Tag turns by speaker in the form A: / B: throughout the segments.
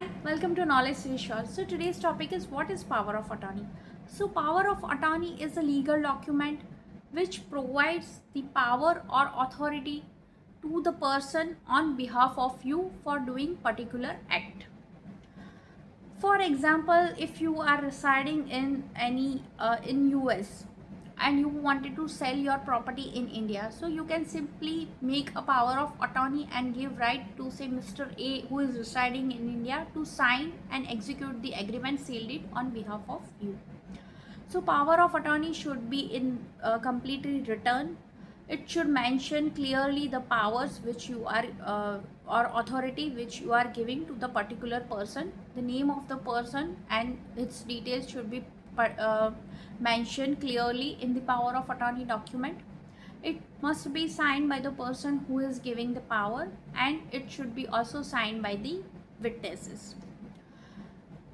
A: Welcome to Knowledge Research. So today's topic is what is power of attorney. So power of attorney is a legal document which provides the power or authority to the person on behalf of you for doing particular act. For example, if you are residing in in US and you wanted to sell your property in India, so you can simply make a power of attorney and give right to say Mr. A who is residing in India to sign and execute the agreement, sealed it on behalf of you. So power of attorney should be in completely written. It should mention clearly the powers which you are or authority which you are giving to the particular person. The name of the person and its details should be uh, mentioned clearly in the power of attorney document. It must be signed by the person who is giving the power, and it should be also signed by the witnesses.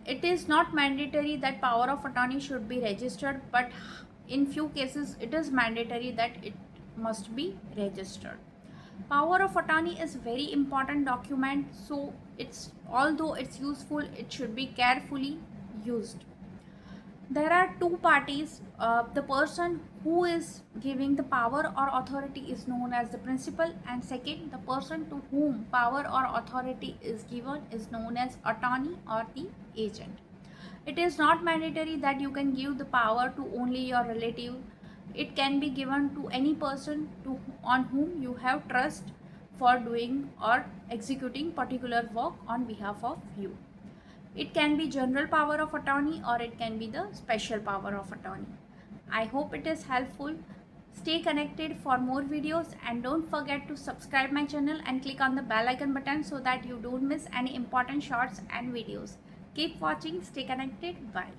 A: It is not mandatory that power of attorney should be registered, but in few cases it is mandatory that it must be registered. Power of attorney is very important document, so it's although it's useful, it should be carefully used. There are two parties. The person who is giving the power or authority is known as the principal, and second, the person to whom power or authority is given is known as attorney or the agent. It is not mandatory that you can give the power to only your relative. It can be given to any person on whom you have trust for doing or executing particular work on behalf of you. It can be general power of attorney or it can be the special power of attorney. I hope it is helpful. Stay connected for more videos and don't forget to subscribe my channel and click on the bell icon button so that you don't miss any important shorts and videos. Keep watching, stay connected, bye.